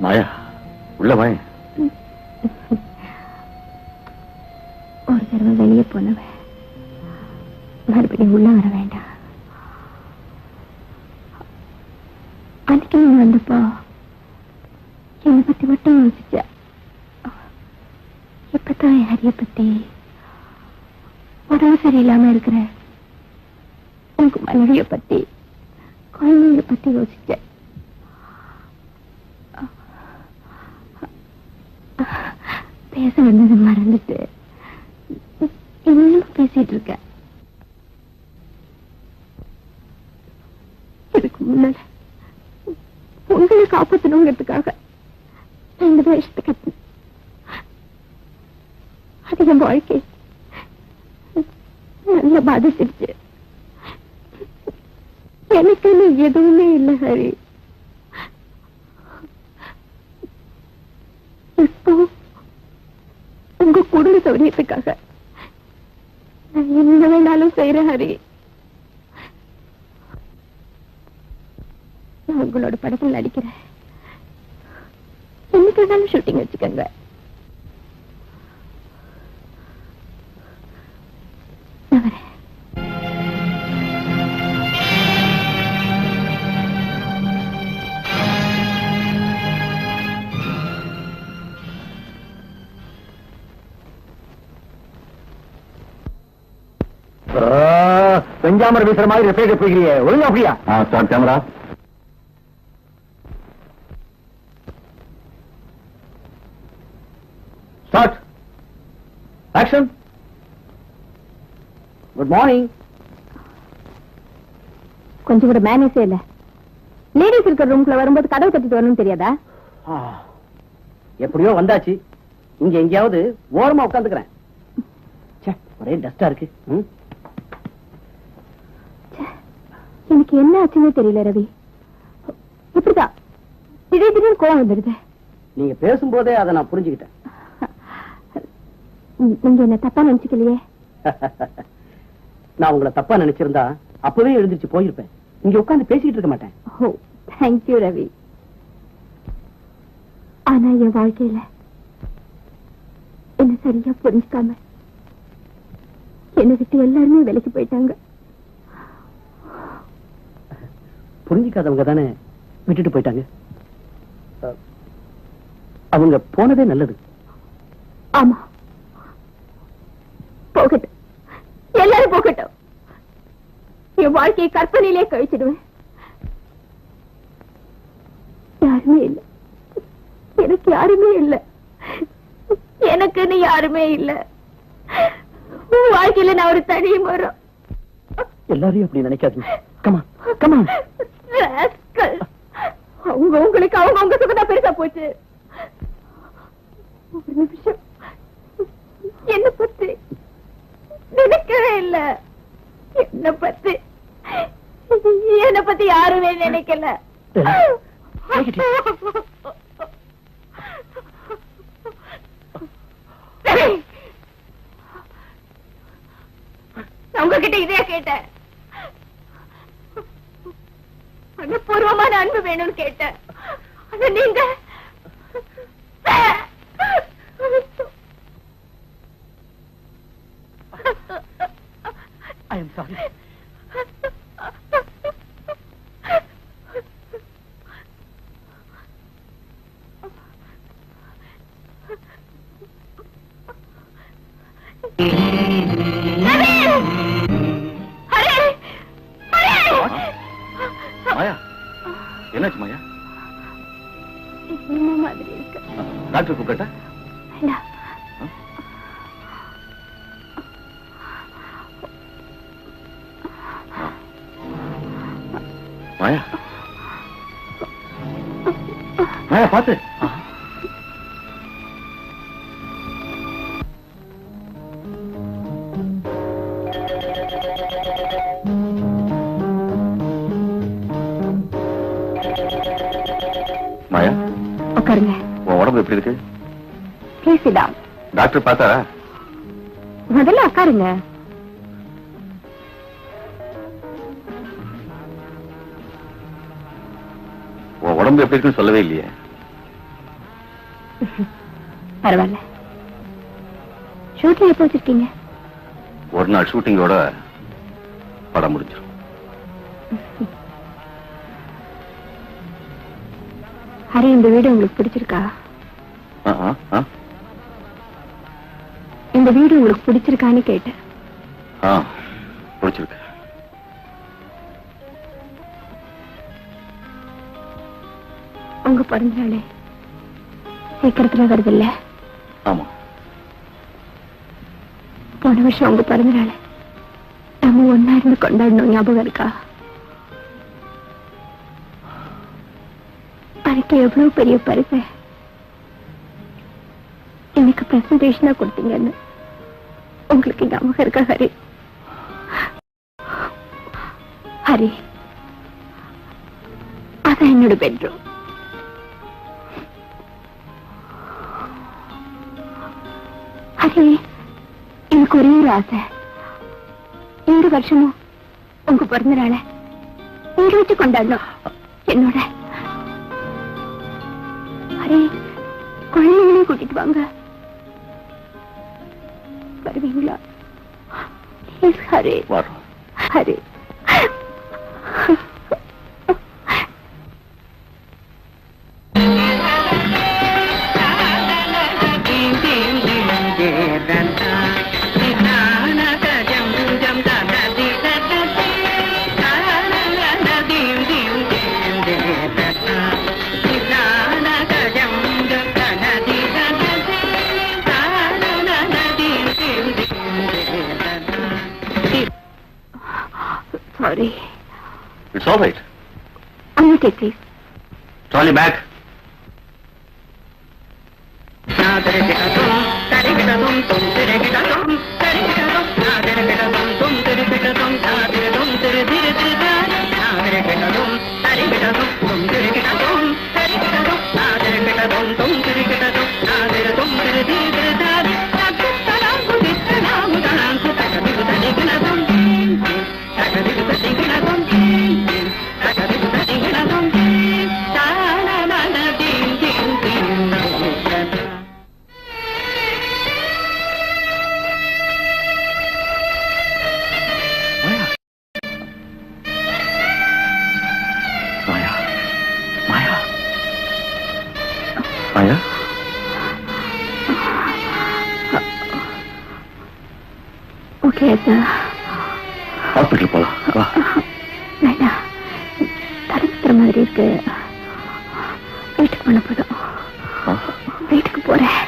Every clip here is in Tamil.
மாயா உள்ள மாய. ஒரு தடவை வெளியே போனவன் மறுபடியும் உள்ள வர வேண்டாம். அன்னைக்கு நீ வந்தப்போ என்னை பத்தி மட்டும் யோசிச்ச. இப்பதான் என் ஹரிய பத்தி உடம்பு சரியில்லாம இருக்கிற உங்க மனைவிய பத்தி குழந்தைங்க பத்தி யோசிச்ச. பேச வந்தது மறந்துட்டு இன்னும் பேசிட்டு இருக்க. இதுக்கு முன்னால உங்களை காப்பாற்றணுங்கிறதுக்காக இந்த வேஷத்தை கட்டினேன். அது என் வாழ்க்கை நல்ல பாதிச்சிருச்சு. எனக்குன்னு எதுவுமே இல்லை ஹரி. இப்போ உங்க குடும்ப சௌரியத்துக்காக நான் என்ன வேணாலும் செய்யறேன் ஹரி. நான் உங்களோட படத்தில் நடிக்கிறேன். என்னைக்கு வேணாலும் ஷூட்டிங் வச்சுக்கோங்க. நான் வரேன். பெஞ்சாமரை வீசுற மாதிரி பேச போகிறீங்க. ஒழுங்கா அப்படியா? Start camera. Start action. Good morning. கொஞ்சம் கூட மேனேஜே இல்ல. லேடிஸ் இருக்கிற ரூம்ல வரும்போது கதவு தட்டிட்டு வரணும்னு தெரியாதா? எப்படியோ வந்தாச்சு. இங்க எங்கேயாவது ஓரமா உட்காந்துக்கிறேன். ஒரே டஸ்டா இருக்கு. எனக்கு என்ன ஆச்சுன்னே தெரியல ரவி. இப்படிதான் திடீர்னு கோவம் வந்துடுது. நீங்க பேசும்போதே அதை நான் புரிஞ்சுக்கிட்டேன். நீங்க என்ன தப்பா நினைச்சுக்கலையே? நான் உங்களை தப்பா நினைச்சிருந்தா அப்பவே எழுந்திருச்சு போயிருப்பேன். இங்க உட்கார்ந்து பேசிக்கிட்டு இருக்க மாட்டேன். ஓ தேங்க்யூ ரவி. ஆனா என் வாழ்க்கையில என்ன சரியா புரிஞ்சுக்காம என்னை விட்டு எல்லாருமே விலைக்கு போயிட்டாங்க. புரிஞ்சுக்காதவங்க தானே விட்டுட்டு போயிட்டாங்க. அவங்க போனதே நல்லது. ஆமா போகட்டும், எல்லாரும் போகட்டும். என் வாழ்க்கையை கற்பனையிலே கழிச்சிடுவேன். யாருமே இல்ல, எனக்கு யாருமே இல்ல, எனக்குன்னு யாருமே இல்ல. வாழ்க்கையில நான் ஒரு தனியும் வரும். எல்லாரையும் அப்படி நினைக்காதீங்க. Come on come on. அவங்க உங்களுக்கு அவங்க சுகதா பெருசா போச்சு. ஒரு நிமிஷம் என்ன பத்தி நினைக்கவே இல்ல. என்ன பத்தி யாருமே நினைக்கல. உங்ககிட்ட இதே கேட்டேன். பூர்வமான அன்பு வேணும்னு கேட்டேன். நீங்க I am sorry. மாயா என்னாச்சு மாயா? மாதிரி இருக்கு. டாக்டர் கூப்பிட்டா? மாயா மாயா பாத்து. மாயா உட்காருங்க. உன் உடம்பு எப்படி இருக்கு? Please sit down. டாக்டர் பார்த்தாரா? முதல்ல உட்காருங்க. உன் உடம்பு எப்படி இருக்குன்னு சொல்லவே இல்லையே. பரவாயில்ல. ஷூட்டிங் எப்போ வச்சிருக்கீங்க? ஒரு நாள் ஷூட்டிங்கோட படம் முடிஞ்சிடும். ஹரி, இந்த வீடு உங்களுக்கு பிடிச்சிருக்கா? இந்த வீடு உங்களுக்கு பிடிச்சிருக்கான்னு கேட்டேன். பிடிச்சிருக்கு. உங்க பிறந்த நாளே சீக்கிரத்துல வருது இல்ல? ஆமா. போன வருஷம் உங்க பிறந்த நாள் நம்ம ஒன்னா இருந்து கொண்டாடணும், ஞாபகம் இருக்கா? அதுக்கு எவ்வளவு பெரிய பரிசு எனக்கு பிரசன்டேஷனா கொடுத்தீங்கன்னு உங்களுக்கு ஞாபகம் இருக்கா ஹரி? ஹரி, அதான் என்னோட பெட்ரூம். ஹரி, எனக்கு ஒரே ஒரு ஆசை. இந்த வருஷமும் உங்க பிறந்த நாளை இங்க வச்சு கொண்டாடணும் என்னோட. ஹரி, குழந்தைங்களையும் கூட்டிட்டு வாங்க. வருவீங்களா? Hari, Hari. Sorry. It's all right. On your take, please. Trolley back. Maya? Okay, sir. Hospital போலாம். வா. வேண்டாம். தடுத்துற மாதிரி இருக்கு. வீட்டுக்கு போன போதும். வீட்டுக்கு போறேன்.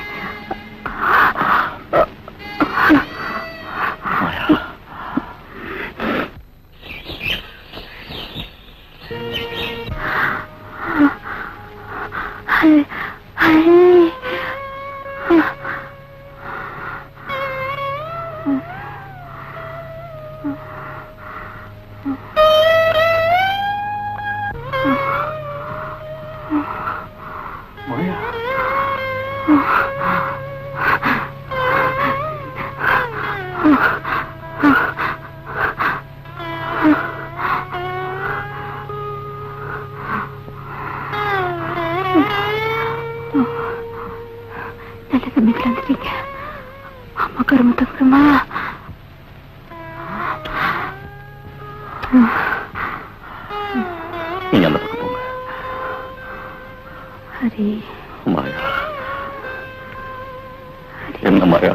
நல்ல சமயத்தில் வந்துட்டீங்க. அம்மா கரும்பு தங்குமா? நீங்க அந்த பக்கம் போங்க. ஹரி. மாயா. என்ன மாயா?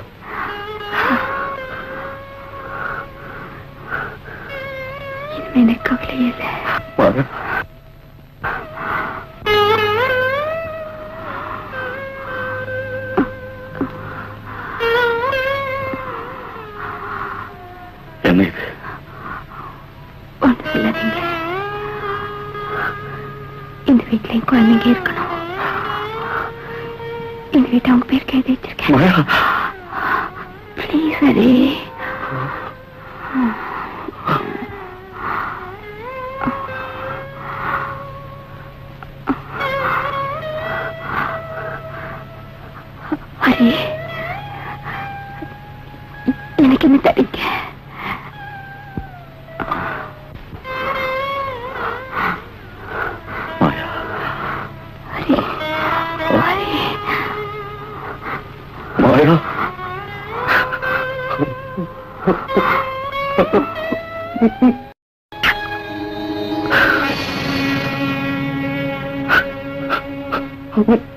இனிமே எனக்கு கவலையே இல்லை. மாயா. என்ன இது? ஒன்றும் சொல்லாதீங்க. இந்த வீட்லயும் குழந்தைங்க இருக்கணும். இந்த வீட்டை அவங்க பேருக்கு எழுதி வச்சிருக்கேன். ப்ளீஸ் ஹரி. ஹரி, எனக்கு என்ன தரீங்க? கோவில்.